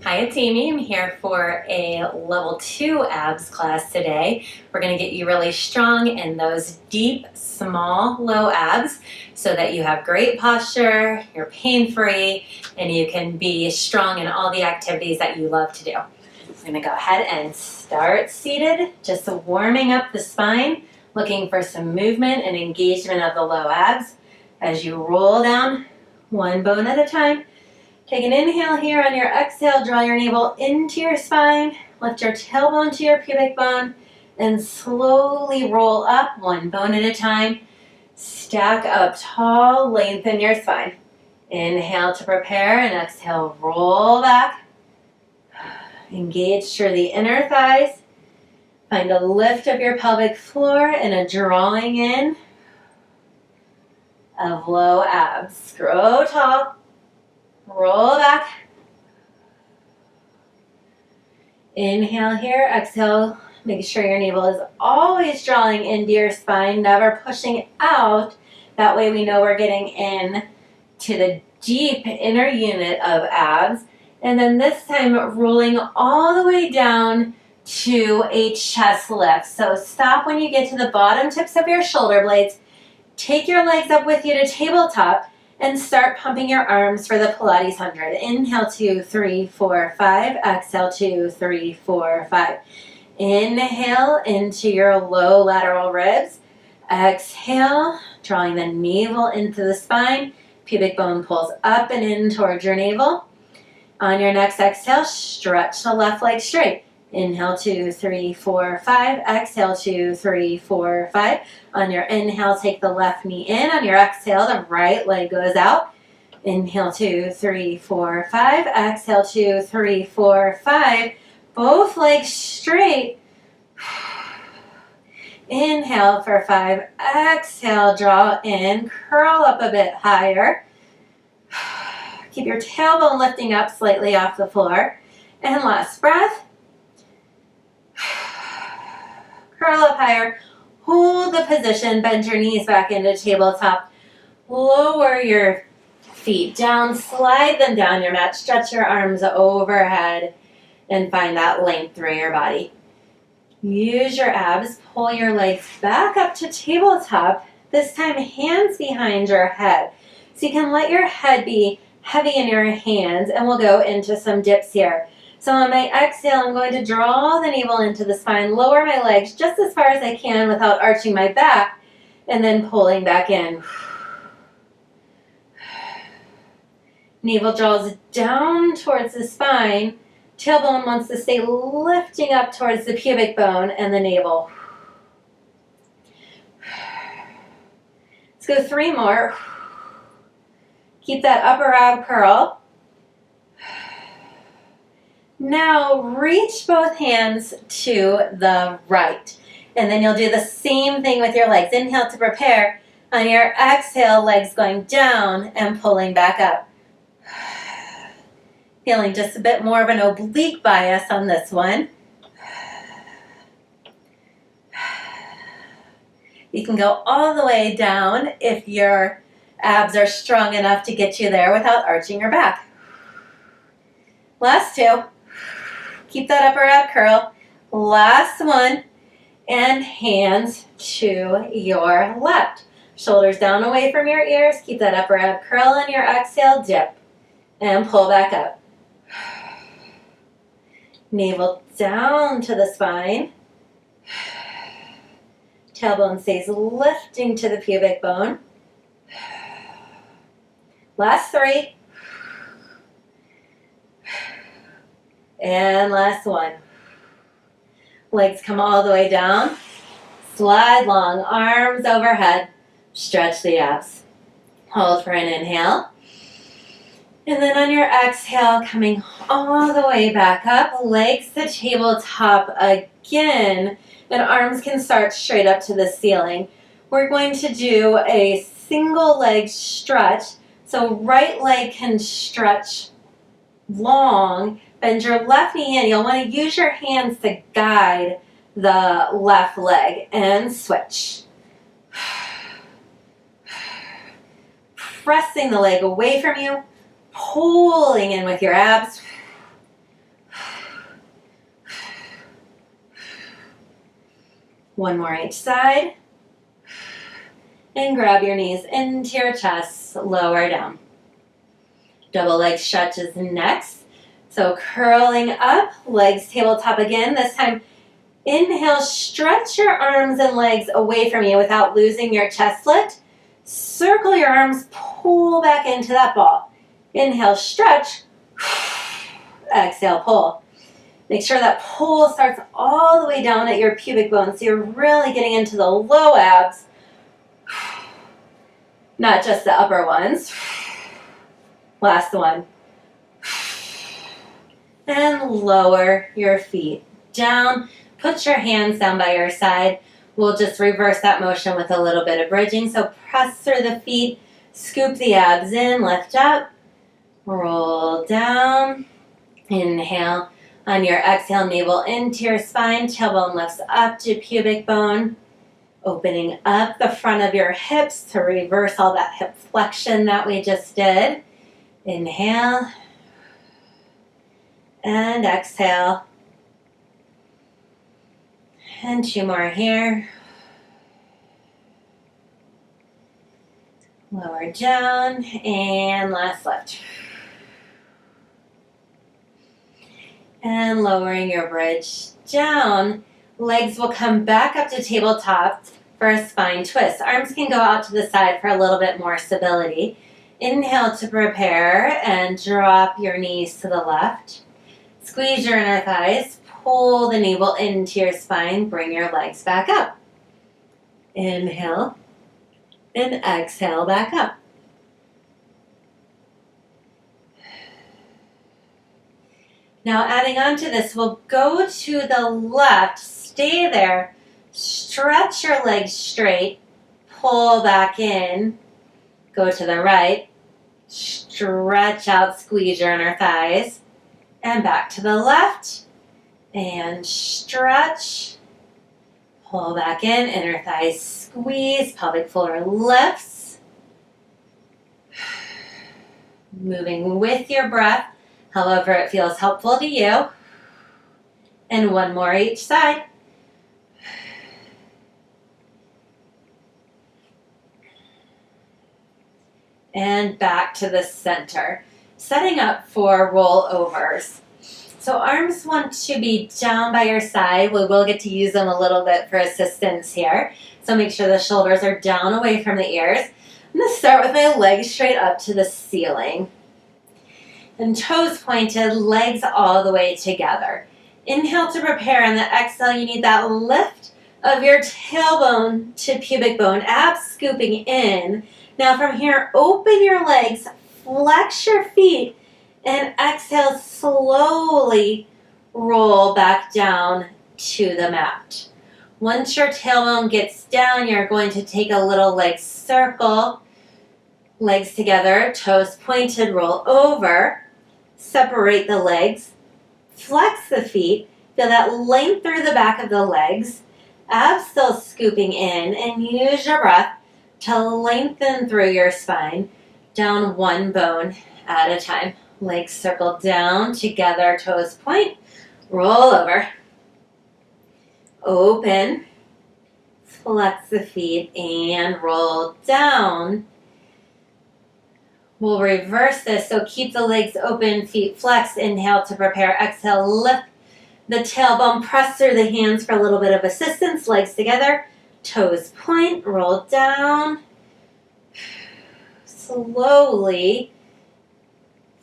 Hi, it's Amy. I'm here for a level 2 abs class today. We're going to get you really strong in those deep, small, low abs so that you have great posture, you're pain-free, and you can be strong in all the activities that you love to do. I'm going to go ahead and start seated, just warming up the spine, looking for some movement and engagement of the low abs. As you roll down, one bone at a time. Take an inhale here. On your exhale, draw your navel into your spine, lift your tailbone to your pubic bone, and slowly roll up one bone at a time. Stack up tall, lengthen your spine. Inhale to prepare, and exhale, roll back. Engage through the inner thighs. Find a lift of your pelvic floor and a drawing in of low abs. Grow tall. Roll back. Inhale here, exhale. Make sure your navel is always drawing into your spine, never pushing out. That way we know we're getting in to the deep inner unit of abs. And then this time rolling all the way down to a chest lift. So stop when you get to the bottom tips of your shoulder blades. Take your legs up with you to tabletop. And start pumping your arms for the Pilates 100. Inhale, 2, 3, 4, 5. Exhale, 2, 3, 4, 5. Inhale into your low lateral ribs. Exhale, drawing the navel into the spine. Pubic bone pulls up and in towards your navel. On your next exhale, stretch the left leg straight. Inhale, 2, 3, 4, 5. Exhale, 2, 3, 4, 5. On your inhale, take the left knee in. On your exhale, the right leg goes out. Inhale, 2, 3, 4, 5. Exhale, 2, 3, 4, 5. Both legs straight. Inhale for 5. Exhale, draw in. Curl up a bit higher. Keep your tailbone lifting up slightly off the floor. And last breath. Curl up higher. Hold the position. Bend your knees back into tabletop. Lower your feet down. Slide them down your mat. Stretch your arms overhead. And find that length through your body. Use your abs. Pull your legs back up to tabletop. This time, hands behind your head. So you can let your head be heavy in your hands. And we'll go into some dips here. So on my exhale, I'm going to draw the navel into the spine, lower my legs just as far as I can without arching my back, and then pulling back in. Navel draws down towards the spine. Tailbone wants to stay lifting up towards the pubic bone and the navel. Let's go 3 more. Keep that upper ab curl. Now reach both hands to the right. And then you'll do the same thing with your legs. Inhale to prepare. On your exhale, legs going down and pulling back up. Feeling just a bit more of an oblique bias on this one. You can go all the way down if your abs are strong enough to get you there without arching your back. Last 2. Keep that upper ab curl. Last one. And hands to your left. Shoulders down away from your ears. Keep that upper ab curl on your exhale. Dip. And pull back up. Navel down to the spine. Tailbone stays lifting to the pubic bone. Last 3. And last 1. Legs come all the way down. Slide long, arms overhead. Stretch the abs. Hold for an inhale. And then on your exhale, coming all the way back up, legs to tabletop again. And arms can start straight up to the ceiling. We're going to do a single leg stretch. So right leg can stretch long. Bend your left knee in. You'll want to use your hands to guide the left leg and switch. Pressing the leg away from you, pulling in with your abs. One more each side. And grab your knees into your chest, lower down. Double leg stretches next. So curling up, legs tabletop again. This time, inhale, stretch your arms and legs away from you without losing your chest lift. Circle your arms, pull back into that ball. Inhale, stretch. Exhale, pull. Make sure that pull starts all the way down at your pubic bone, so you're really getting into the low abs, not just the upper ones. Last one. And lower your feet down. Put your hands down by your side. We'll just reverse that motion with a little bit of bridging. So press through the feet, scoop the abs in, lift up, roll down. Inhale. On your exhale, navel into your spine, tailbone lifts up to pubic bone, opening up the front of your hips to reverse all that hip flexion that we just did. Inhale and exhale. And two more here. Lower down and last lift. And lowering your bridge down. Legs will come back up to tabletop for a spine twist. Arms can go out to the side for a little bit more stability. Inhale to prepare and drop your knees to the left. Squeeze your inner thighs. Pull the navel into your spine. Bring your legs back up. Inhale and exhale back up. Now adding on to this, we'll go to the left, stay there, stretch your legs straight, pull back in, go to the right, stretch out, squeeze your inner thighs, and back to the left, and stretch, pull back in, inner thighs squeeze, pelvic floor lifts, moving with your breath. However it feels helpful to you. And one more each side. And back to the center. Setting up for rollovers. So arms want to be down by your side. We will get to use them a little bit for assistance here. So make sure the shoulders are down away from the ears. I'm going to start with my legs straight up to the ceiling. And toes pointed, legs all the way together. Inhale to prepare, and the exhale, you need that lift of your tailbone to pubic bone, abs scooping in. Now from here, open your legs, flex your feet, and exhale, slowly roll back down to the mat. Once your tailbone gets down, you're going to take a little leg circle, legs together, toes pointed, roll over. Separate the legs, flex the feet, feel that length through the back of the legs, abs still scooping in, and use your breath to lengthen through your spine, down one bone at a time. Legs circle down, together, toes point, roll over, open, flex the feet, and roll down. We'll reverse this, so keep the legs open, feet flexed. Inhale to prepare, exhale, lift the tailbone, press through the hands for a little bit of assistance, legs together, toes point, roll down. Slowly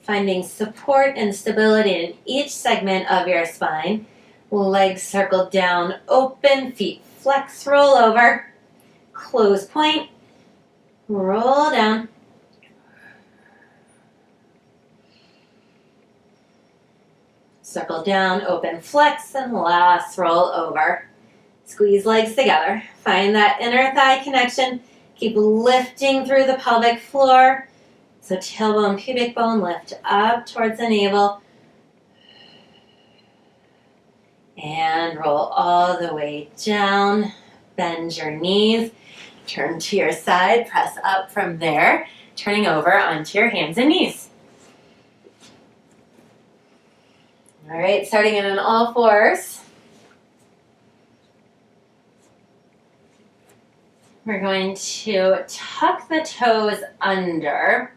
finding support and stability in each segment of your spine. Legs circle down, open, feet flex, roll over, close point, roll down. Circle down, open, flex, and last roll over. Squeeze legs together. Find that inner thigh connection. Keep lifting through the pelvic floor. So tailbone, pubic bone, lift up towards the navel. And roll all the way down. Bend your knees. Turn to your side. Press up from there. Turning over onto your hands and knees. All right, starting in on all fours. We're going to tuck the toes under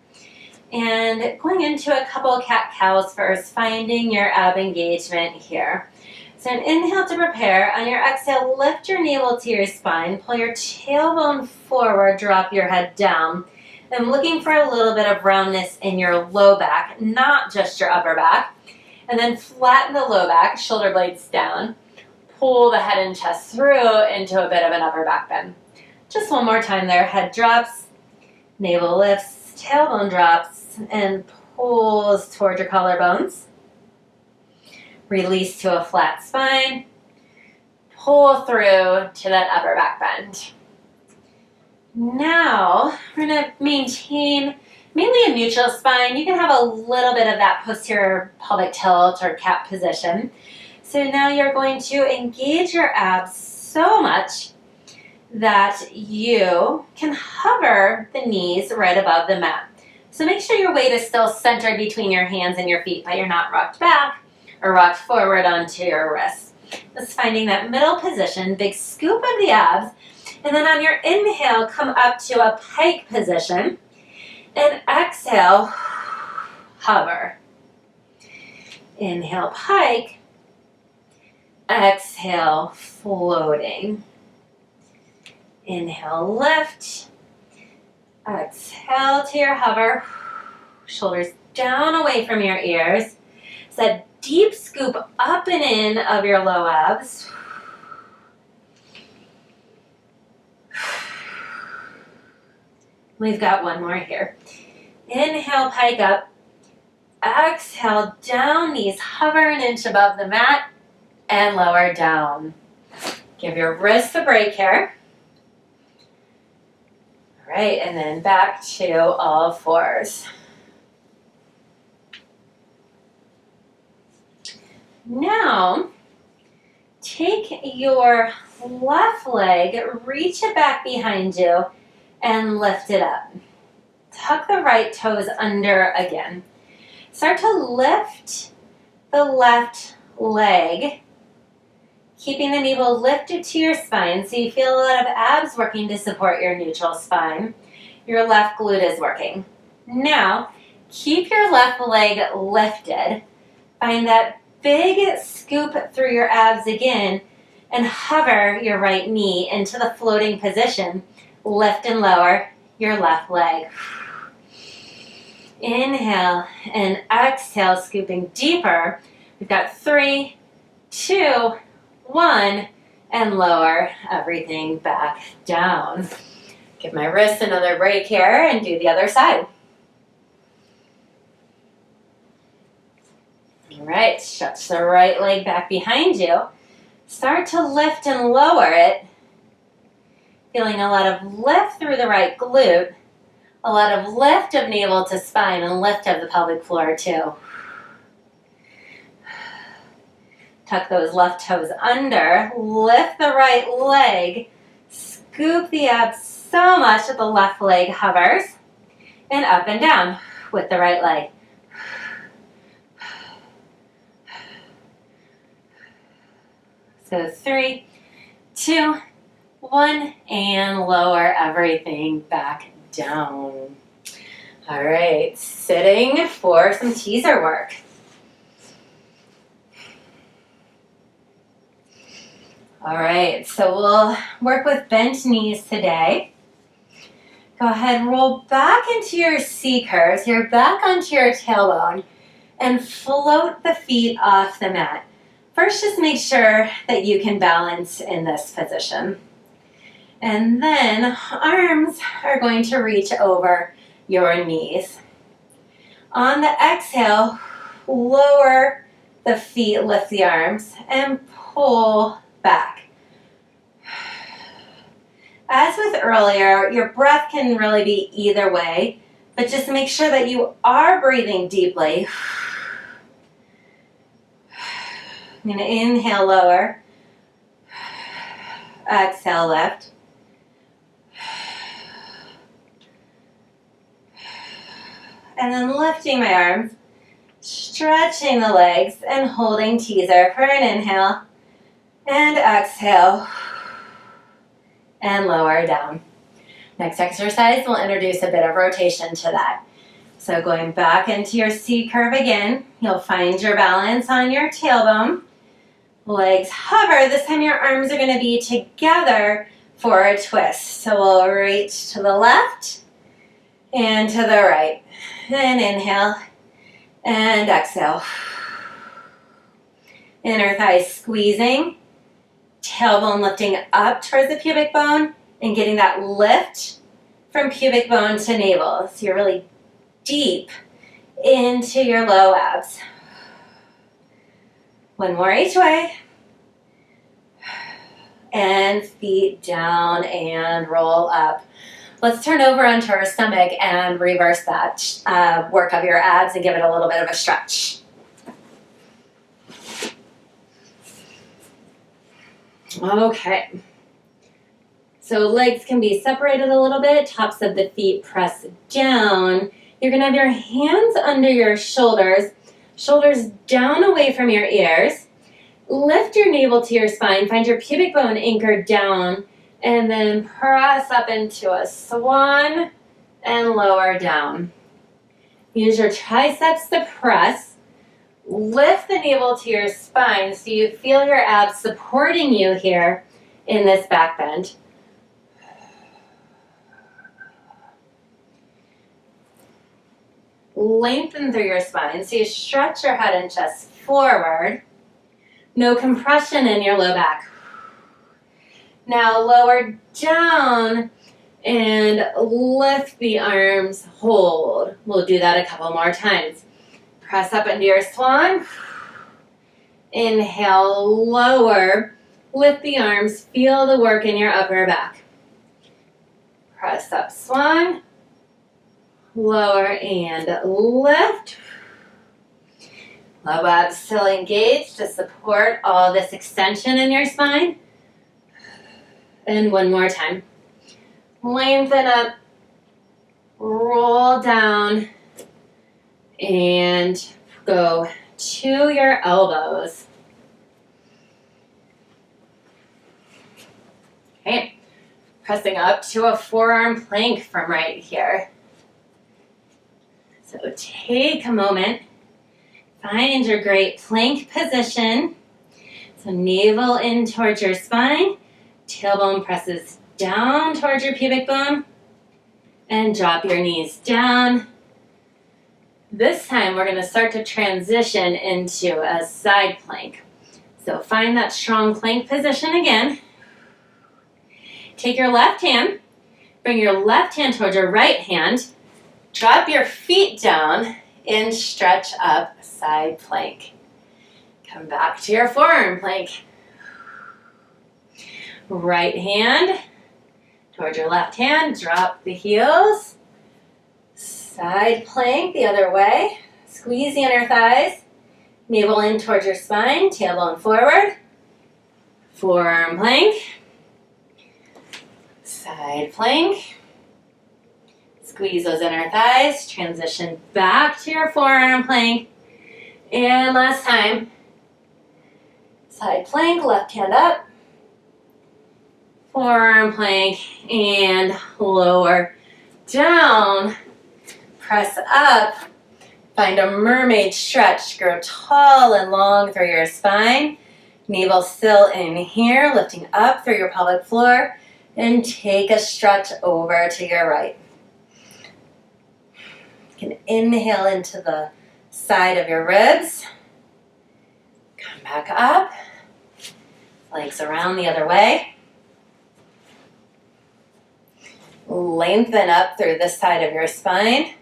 and going into a couple cat-cows first, finding your ab engagement here. So an inhale to prepare. On your exhale, lift your navel to your spine, pull your tailbone forward, drop your head down. I'm looking for a little bit of roundness in your low back, not just your upper back. And then flatten the low back, shoulder blades down. Pull the head and chest through into a bit of an upper back bend. Just one more time there. Head drops, navel lifts, tailbone drops, and pulls toward your collarbones. Release to a flat spine. Pull through to that upper back bend. Now, we're going to maintain mainly a neutral spine. You can have a little bit of that posterior pelvic tilt or cat position. So now you're going to engage your abs so much that you can hover the knees right above the mat. So make sure your weight is still centered between your hands and your feet, but you're not rocked back or rocked forward onto your wrists. Just finding that middle position, big scoop of the abs, and then on your inhale, come up to a pike position, and exhale, hover. Inhale, pike. Exhale, floating. Inhale, lift. Exhale to your hover. Shoulders down away from your ears. It's that deep scoop up and in of your low abs. We've got one more here. Inhale, pike up. Exhale, down, knees hover an inch above the mat and lower down. Give your wrists a break here. All right, and then back to all fours. Now, take your left leg, reach it back behind you, and lift it up. Tuck the right toes under again. Start to lift the left leg, keeping the navel lifted to your spine so you feel a lot of abs working to support your neutral spine. Your left glute is working. Now, keep your left leg lifted. Find that big scoop through your abs again and hover your right knee into the floating position. Lift and lower your left leg. Inhale and exhale, scooping deeper. We've got 3, 2, 1, and lower everything back down. Give my wrist another break here and do the other side. All right, stretch the right leg back behind you. Start to lift and lower it. Feeling a lot of lift through the right glute. A lot of lift of navel to spine and lift of the pelvic floor too. Tuck those left toes under. Lift the right leg. Scoop the abs so much that the left leg hovers. And up and down with the right leg. So 3, 2, 1, and lower everything back down. All right, sitting for some teaser work. All right, so we'll work with bent knees today. Go ahead, roll back into your C curves. You're back onto your tailbone and float the feet off the mat. First, just make sure that you can balance in this position. And then arms are going to reach over your knees. On the exhale, lower the feet, lift the arms, and pull back. As with earlier, your breath can really be either way, but just make sure that you are breathing deeply. I'm going to inhale, lower. Exhale, lift. And then lifting my arms, stretching the legs, and holding teaser for an inhale. And exhale. And lower down. Next exercise, we'll introduce a bit of rotation to that. So going back into your C curve again, you'll find your balance on your tailbone. Legs hover. This time your arms are going to be together for a twist. So we'll reach to the left and to the right. And inhale and exhale. Inner thighs squeezing. Tailbone lifting up towards the pubic bone and getting that lift from pubic bone to navel. So you're really deep into your low abs. One more each way. And feet down and roll up. Let's turn over onto our stomach and reverse that work of your abs and give it a little bit of a stretch. Okay. So legs can be separated a little bit. Tops of the feet press down. You're going to have your hands under your shoulders. Shoulders down away from your ears. Lift your navel to your spine. Find your pubic bone anchored down. And then press up into a swan and lower down. Use your triceps to press. Lift the navel to your spine so you feel your abs supporting you here in this back bend. Lengthen through your spine so you stretch your head and chest forward. No compression in your low back. Now lower down and lift the arms, hold. We'll do that a couple more times. Press up into your swan. Inhale, lower. Lift the arms, feel the work in your upper back. Press up, swan. Lower and lift. Low abs still engaged to support all this extension in your spine. And one more time. Lengthen up, roll down, and go to your elbows. Okay, pressing up to a forearm plank from right here. So take a moment, find your great plank position. So navel in towards your spine, tailbone presses down towards your pubic bone, and drop your knees down. This time we're going to start to transition into a side plank. So find that strong plank position again. Take your left hand, bring your left hand towards your right hand, drop your feet down and stretch up side plank. Come back to your forearm plank. Right hand towards your left hand, drop the heels. Side plank the other way. Squeeze the inner thighs. Navel in towards your spine, tailbone forward. Forearm plank. Side plank. Squeeze those inner thighs. Transition back to your forearm plank. And last time. Side plank, left hand up. Forearm plank and lower down. Press up. Find a mermaid stretch. Grow tall and long through your spine. Navel still in here, lifting up through your pelvic floor. And take a stretch over to your right. You can inhale into the side of your ribs. Come back up. Legs around the other way. Lengthen up through this side of your spine.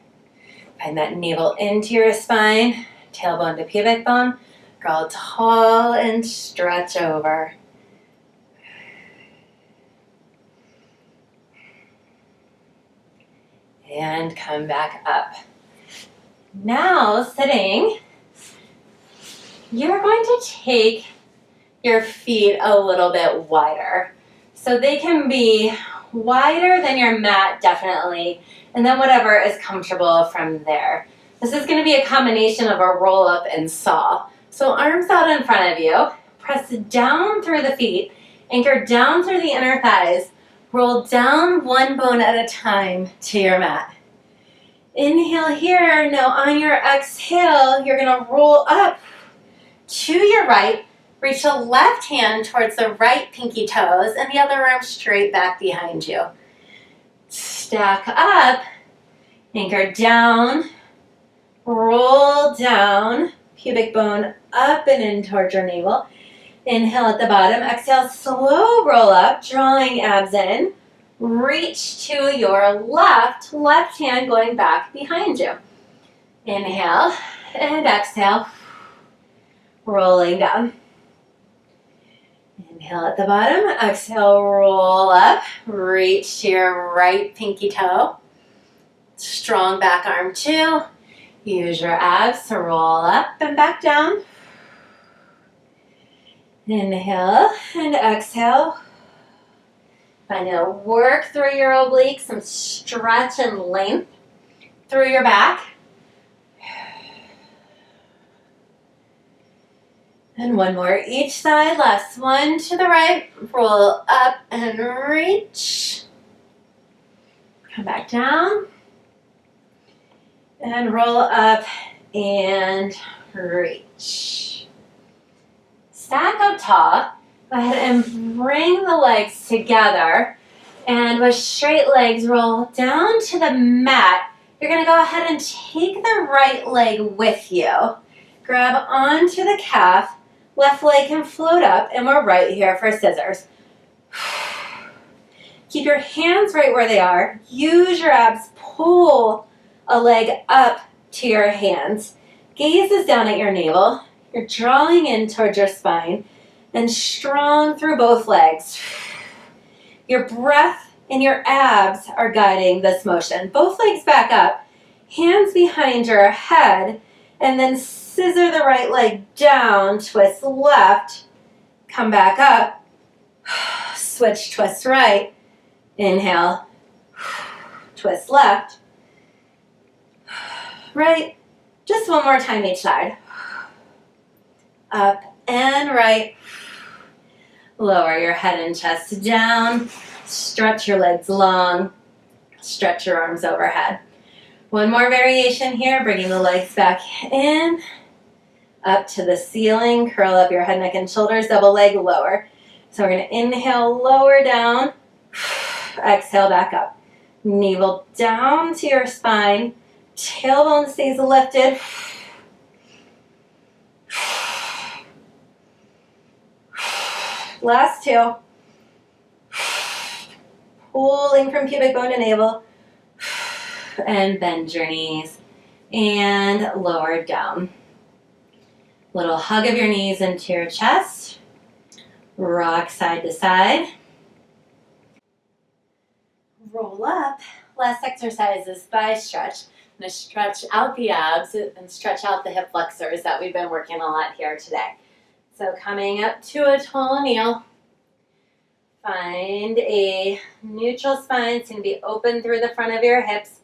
Find that navel into your spine, tailbone to pubic bone. Grow tall and stretch over. And come back up. Now, sitting, you're going to take your feet a little bit wider. So they can be wider than your mat, definitely, and then whatever is comfortable from there. This is going to be a combination of a roll up and saw. So arms out in front of you, press down through the feet, anchor down through the inner thighs, Roll down one bone at a time to your mat. Inhale here. Now on your exhale, you're going to roll up to your right. Reach the left hand towards the right pinky toes and the other arm straight back behind you. Stack up, anchor down, roll down, pubic bone up and in towards your navel. Inhale at the bottom, exhale, slow roll up, drawing abs in. Reach to your left hand going back behind you. Inhale and exhale, rolling down. Inhale at the bottom, exhale, roll up, reach to your right pinky toe. Strong back arm two. Use your abs to roll up and back down. Inhale and exhale. Find to work through your obliques, some stretch and length through your back. And one more each side. Last one to the right. Roll up and reach. Come back down. And roll up and reach. Stack up tall. Go ahead and bring the legs together. And with straight legs, roll down to the mat. You're going to go ahead and take the right leg with you. Grab onto the calf. Left leg can float up, and we're right here for scissors. Keep your hands right where they are. Use your abs. Pull a leg up to your hands. Gaze is down at your navel. You're drawing in towards your spine and strong through both legs. Your breath and your abs are guiding this motion. Both legs back up, hands behind your head, and then scissor the right leg down, twist left, come back up, switch, twist right, inhale, twist left, right, just one more time each side, up and right, lower your head and chest down, stretch your legs long, stretch your arms overhead. One more variation here, bringing the legs back in, up to the ceiling, curl up your head, neck, and shoulders, double leg, lower. So we're going to inhale, lower down, exhale, back up. Navel down to your spine, tailbone stays lifted. Last two. Pulling from pubic bone to navel. And bend your knees. And lower down. Little hug of your knees into your chest. Rock side to side. Roll up. Last exercise is thigh stretch. I'm going to stretch out the abs and stretch out the hip flexors that we've been working a lot here today. So coming up to a tall kneel. Find a neutral spine. It's going to be open through the front of your hips.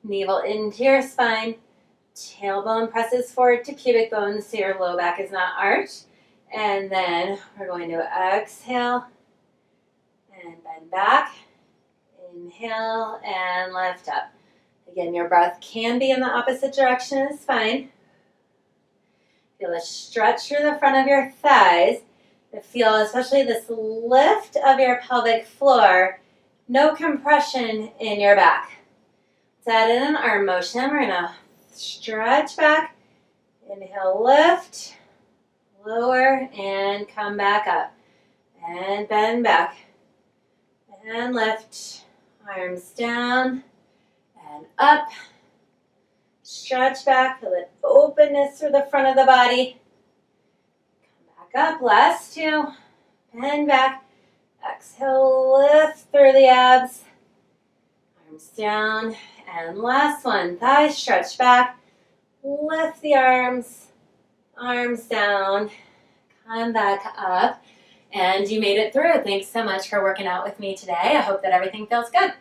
Navel into your spine. Tailbone presses forward to pubic bone so your low back is not arched. And then we're going to exhale and bend back. Inhale and lift up. Again, your breath can be in the opposite direction as fine. Feel a stretch through the front of your thighs. Feel especially this lift of your pelvic floor. No compression in your back. Let's add in an arm motion. We're going to stretch back. Inhale, lift. Lower and come back up. And bend back. And lift. Arms down. And up. Stretch back. Feel that openness through the front of the body. Come back up. Last two. Bend back. Exhale, lift through the abs. Arms down. And last one. Thighs stretch back. Lift the arms. Arms down. Come back up. And you made it through. Thanks so much for working out with me today. I hope that everything feels good.